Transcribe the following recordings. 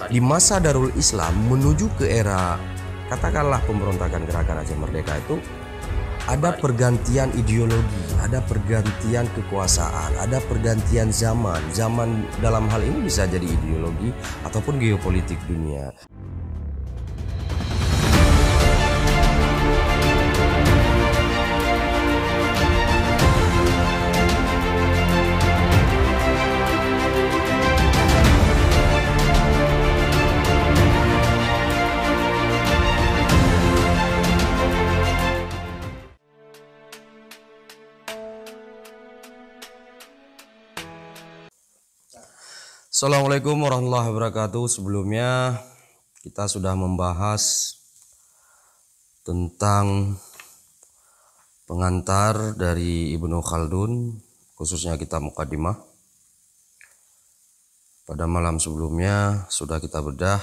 Di masa Darul Islam menuju ke era katakanlah pemberontakan gerakan Aceh Merdeka itu ada pergantian ideologi, ada pergantian kekuasaan, ada pergantian zaman. Zaman dalam hal ini bisa jadi ideologi ataupun geopolitik dunia. Assalamualaikum warahmatullahi wabarakatuh. Sebelumnya kita sudah membahas tentang pengantar dari Ibnu Khaldun, khususnya kitab Muqaddimah. Pada malam sebelumnya sudah kita bedah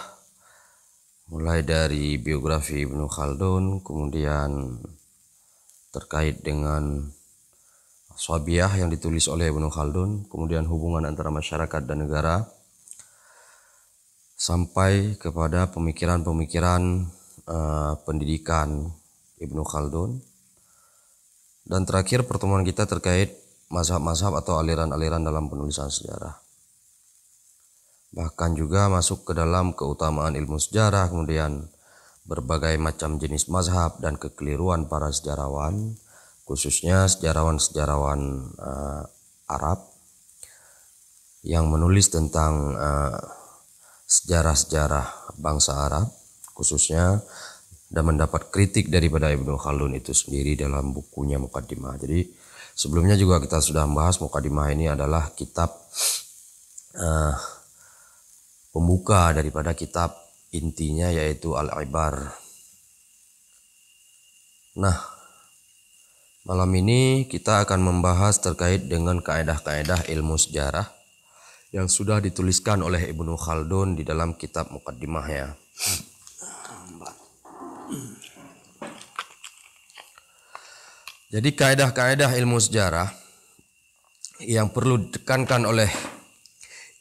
mulai dari biografi Ibnu Khaldun, kemudian terkait dengan Swabiyah yang ditulis oleh Ibnu Khaldun, kemudian hubungan antara masyarakat dan negara, sampai kepada pemikiran-pemikiran pendidikan Ibnu Khaldun. Dan terakhir pertemuan kita terkait mazhab-mazhab atau aliran-aliran dalam penulisan sejarah. Bahkan juga masuk ke dalam keutamaan ilmu sejarah, kemudian berbagai macam jenis mazhab dan kekeliruan para sejarawan, khususnya sejarawan-sejarawan Arab yang menulis tentang sejarah-sejarah bangsa Arab khususnya, dan mendapat kritik daripada Ibnu Khaldun itu sendiri dalam bukunya Muqaddimah. Jadi sebelumnya juga kita sudah membahas Muqaddimah ini adalah kitab pembuka daripada kitab intinya, yaitu Al-Ibar. Nah, malam ini kita akan membahas terkait dengan kaedah-kaedah ilmu sejarah yang sudah dituliskan oleh Ibnu Khaldun di dalam kitab Muqaddimahnya. Jadi kaedah-kaedah ilmu sejarah yang perlu ditekankan oleh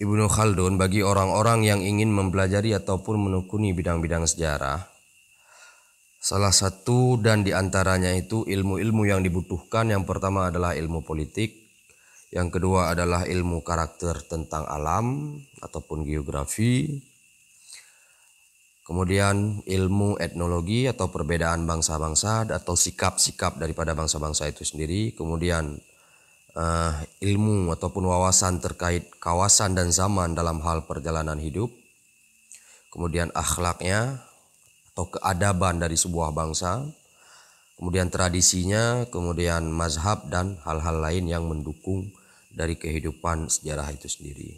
Ibnu Khaldun bagi orang-orang yang ingin mempelajari ataupun menekuni bidang-bidang sejarah, salah satu dan diantaranya itu ilmu-ilmu yang dibutuhkan. Yang pertama adalah ilmu politik, yang kedua adalah ilmu karakter tentang alam ataupun geografi, kemudian ilmu etnologi atau perbedaan bangsa-bangsa atau sikap-sikap daripada bangsa-bangsa itu sendiri, kemudian ilmu ataupun wawasan terkait kawasan dan zaman dalam hal perjalanan hidup, kemudian akhlaknya atau keadaban dari sebuah bangsa, kemudian tradisinya, kemudian mazhab dan hal-hal lain yang mendukung dari kehidupan sejarah itu sendiri.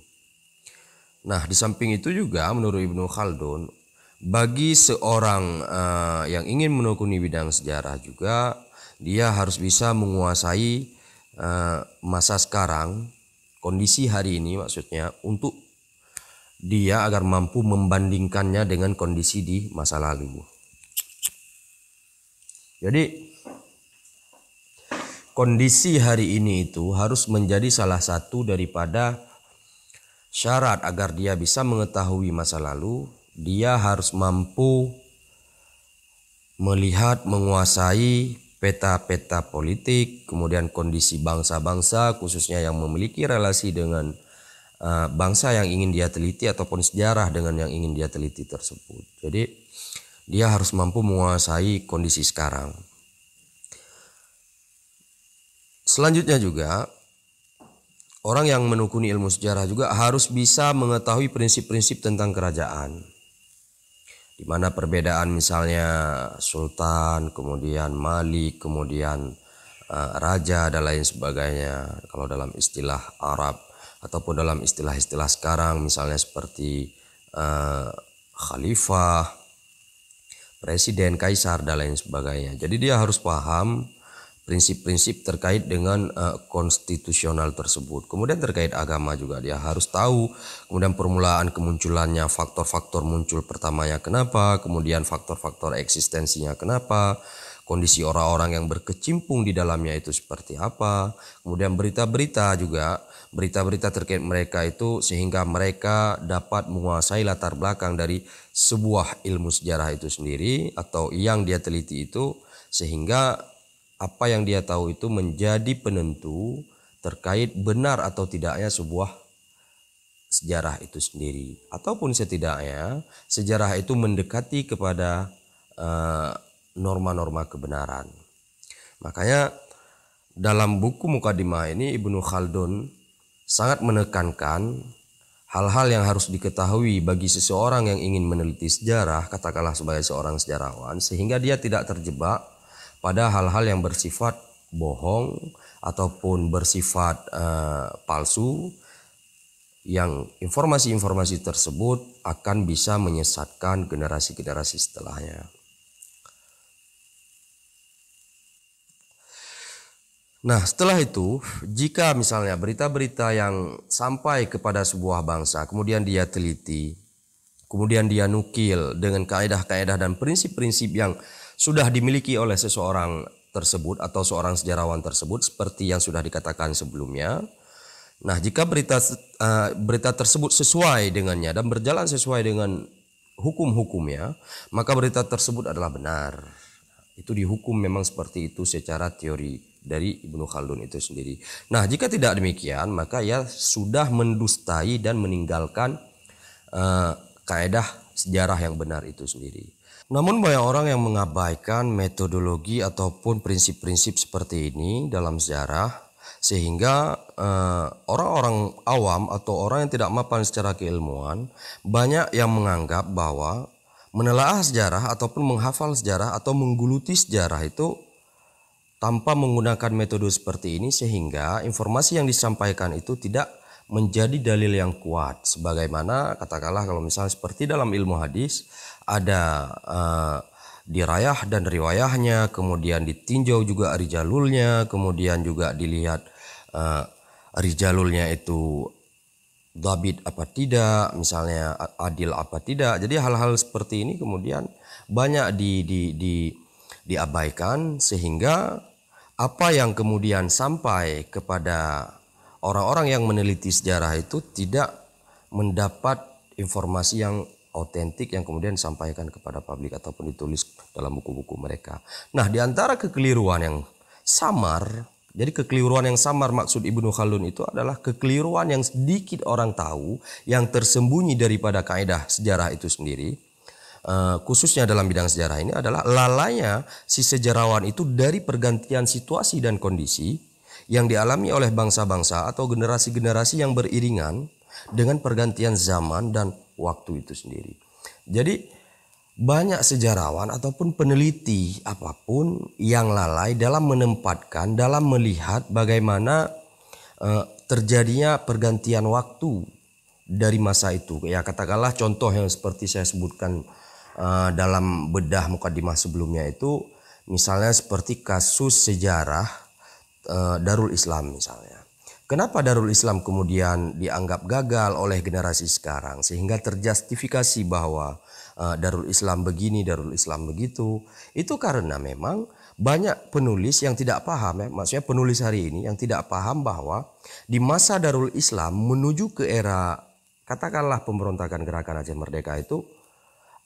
Nah, di samping itu juga menurut Ibnu Khaldun, bagi seorang yang ingin menekuni bidang sejarah juga, dia harus bisa menguasai masa sekarang, kondisi hari ini maksudnya, untuk dia agar mampu membandingkannya dengan kondisi di masa lalu. Jadi kondisi hari ini itu harus menjadi salah satu daripada syarat agar dia bisa mengetahui masa lalu. Dia harus mampu melihat, menguasai peta-peta politik, kemudian kondisi bangsa-bangsa khususnya yang memiliki relasi dengan bangsa yang ingin dia teliti ataupun sejarah dengan yang ingin dia teliti tersebut. Jadi dia harus mampu menguasai kondisi sekarang. Selanjutnya juga orang yang menekuni ilmu sejarah juga harus bisa mengetahui prinsip-prinsip tentang kerajaan, di mana perbedaan misalnya sultan, kemudian malik, kemudian raja dan lain sebagainya kalau dalam istilah Arab, ataupun dalam istilah-istilah sekarang misalnya seperti khalifah, presiden, kaisar dan lain sebagainya. Jadi dia harus paham prinsip-prinsip terkait dengan konstitusional tersebut. Kemudian terkait agama juga dia harus tahu, kemudian permulaan kemunculannya, faktor-faktor muncul pertamanya kenapa, kemudian faktor-faktor eksistensinya kenapa, kondisi orang-orang yang berkecimpung di dalamnya itu seperti apa, kemudian berita-berita juga, berita-berita terkait mereka itu sehingga mereka dapat menguasai latar belakang dari sebuah ilmu sejarah itu sendiri atau yang dia teliti itu, sehingga apa yang dia tahu itu menjadi penentu terkait benar atau tidaknya sebuah sejarah itu sendiri, ataupun setidaknya sejarah itu mendekati kepada norma-norma kebenaran. Makanya dalam buku Mukadimah ini Ibnu Khaldun sangat menekankan hal-hal yang harus diketahui bagi seseorang yang ingin meneliti sejarah, katakanlah sebagai seorang sejarawan, sehingga dia tidak terjebak pada hal-hal yang bersifat bohong ataupun bersifat palsu, yang informasi-informasi tersebut akan bisa menyesatkan generasi-generasi setelahnya. Nah, setelah itu, jika misalnya berita-berita yang sampai kepada sebuah bangsa, kemudian dia teliti, kemudian dia nukil dengan kaedah-kaedah dan prinsip-prinsip yang sudah dimiliki oleh seseorang tersebut atau seorang sejarawan tersebut, seperti yang sudah dikatakan sebelumnya. Nah, jika berita tersebut sesuai dengannya dan berjalan sesuai dengan hukum-hukumnya, maka berita tersebut adalah benar. Itu dihukum memang seperti itu secara teori dari Ibnu Khaldun itu sendiri. Nah, jika tidak demikian, maka ia sudah mendustai dan meninggalkan kaedah sejarah yang benar itu sendiri. Namun banyak orang yang mengabaikan metodologi ataupun prinsip-prinsip seperti ini dalam sejarah, sehingga orang-orang awam atau orang yang tidak mapan secara keilmuan banyak yang menganggap bahwa menelaah sejarah ataupun menghafal sejarah atau menggeluti sejarah itu tanpa menggunakan metode seperti ini, sehingga informasi yang disampaikan itu tidak menjadi dalil yang kuat. Sebagaimana katakanlah kalau misalnya seperti dalam ilmu hadis ada dirayah dan riwayahnya, kemudian ditinjau juga rijalulnya, kemudian juga dilihat rijalulnya itu dhabit apa tidak, misalnya adil apa tidak. Jadi hal-hal seperti ini kemudian banyak diabaikan, sehingga apa yang kemudian sampai kepada orang-orang yang meneliti sejarah itu tidak mendapat informasi yang autentik yang kemudian disampaikan kepada publik ataupun ditulis dalam buku-buku mereka. Nah, di antara kekeliruan yang samar, jadi kekeliruan yang samar maksud Ibnu Khaldun itu adalah kekeliruan yang sedikit orang tahu, yang tersembunyi daripada kaedah sejarah itu sendiri, khususnya dalam bidang sejarah ini adalah lalainya si sejarawan itu dari pergantian situasi dan kondisi yang dialami oleh bangsa-bangsa atau generasi-generasi yang beriringan dengan pergantian zaman dan waktu itu sendiri. Jadi banyak sejarawan ataupun peneliti apapun yang lalai dalam menempatkan, dalam melihat bagaimana terjadinya pergantian waktu dari masa itu. Ya, katakanlah contoh yang seperti saya sebutkan dalam bedah Mukadimah sebelumnya itu, misalnya seperti kasus sejarah Darul Islam misalnya. Kenapa Darul Islam kemudian dianggap gagal oleh generasi sekarang sehingga terjustifikasi bahwa Darul Islam begini, Darul Islam begitu? Itu karena memang banyak penulis yang tidak paham, maksudnya penulis hari ini yang tidak paham bahwa di masa Darul Islam menuju ke era katakanlah pemberontakan gerakan Aceh Merdeka itu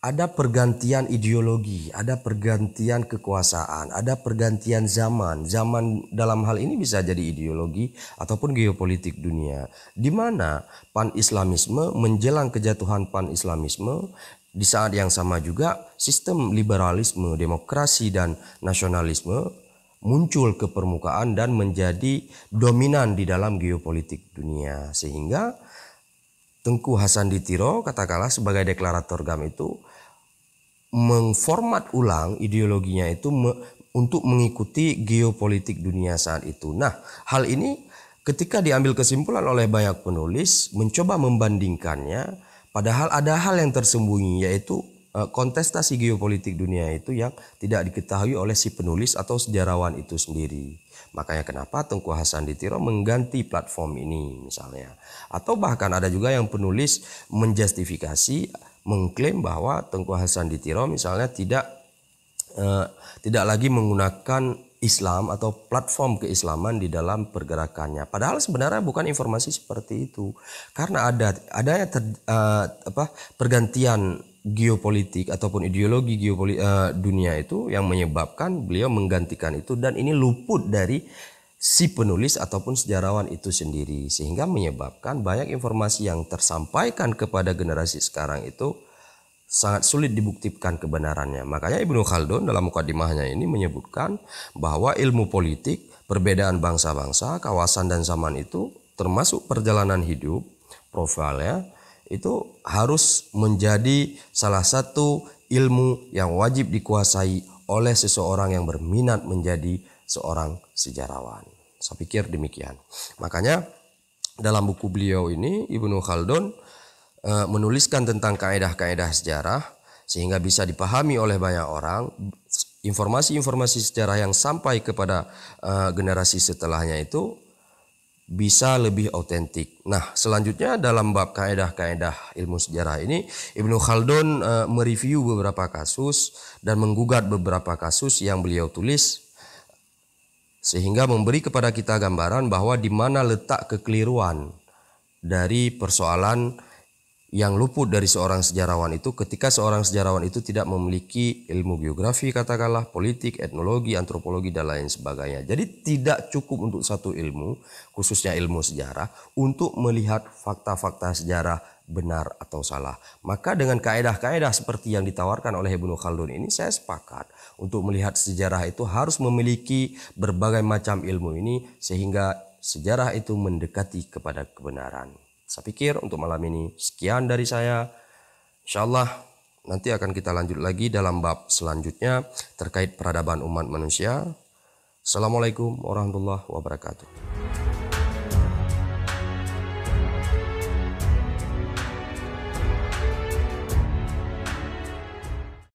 ada pergantian ideologi, ada pergantian kekuasaan, ada pergantian zaman. Zaman dalam hal ini bisa jadi ideologi ataupun geopolitik dunia, di mana pan-islamisme menjelang kejatuhan pan-islamisme, di saat yang sama juga sistem liberalisme, demokrasi dan nasionalisme muncul ke permukaan dan menjadi dominan di dalam geopolitik dunia, sehingga Tengku Hasandi Tiro katakanlah sebagai deklarator GAM itu mengformat ulang ideologinya itu untuk mengikuti geopolitik dunia saat itu. Nah, hal ini ketika diambil kesimpulan oleh banyak penulis mencoba membandingkannya, padahal ada hal yang tersembunyi, yaitu kontestasi geopolitik dunia itu yang tidak diketahui oleh si penulis atau sejarawan itu sendiri. Makanya kenapa Tengku Hasandi Tiro mengganti platform ini misalnya. Atau bahkan ada juga yang penulis menjustifikasi, mengklaim bahwa Tengku Hasandi Tiro misalnya tidak tidak lagi menggunakan Islam atau platform keislaman di dalam pergerakannya. Padahal sebenarnya bukan informasi seperti itu. Karena adanya pergantian geopolitik ataupun ideologi dunia itu yang menyebabkan beliau menggantikan itu, dan ini luput dari si penulis ataupun sejarawan itu sendiri, sehingga menyebabkan banyak informasi yang tersampaikan kepada generasi sekarang itu sangat sulit dibuktikan kebenarannya. Makanya Ibnu Khaldun dalam mukadimahnya ini menyebutkan bahwa ilmu politik, perbedaan bangsa-bangsa, kawasan dan zaman itu termasuk perjalanan hidup, profilnya itu harus menjadi salah satu ilmu yang wajib dikuasai oleh seseorang yang berminat menjadi seorang sejarawan. Saya pikir demikian. Makanya dalam buku beliau ini Ibnu Khaldun menuliskan tentang kaedah-kaedah sejarah sehingga bisa dipahami oleh banyak orang. Informasi-informasi sejarah yang sampai kepada generasi setelahnya itu bisa lebih autentik. Nah, selanjutnya dalam bab kaedah-kaedah ilmu sejarah ini Ibnu Khaldun mereview beberapa kasus dan menggugat beberapa kasus yang beliau tulis, sehingga memberi kepada kita gambaran bahwa di mana letak kekeliruan dari persoalan yang luput dari seorang sejarawan itu ketika seorang sejarawan itu tidak memiliki ilmu biografi, katakanlah politik, etnologi, antropologi dan lain sebagainya. Jadi tidak cukup untuk satu ilmu, khususnya ilmu sejarah, untuk melihat fakta-fakta sejarah benar atau salah. Maka dengan kaedah-kaedah seperti yang ditawarkan oleh Ibnu Khaldun ini, saya sepakat untuk melihat sejarah itu harus memiliki berbagai macam ilmu ini sehingga sejarah itu mendekati kepada kebenaran. Saya pikir untuk malam ini sekian dari saya. Insyaallah nanti akan kita lanjut lagi dalam bab selanjutnya terkait peradaban umat manusia. Assalamualaikum warahmatullahi wabarakatuh.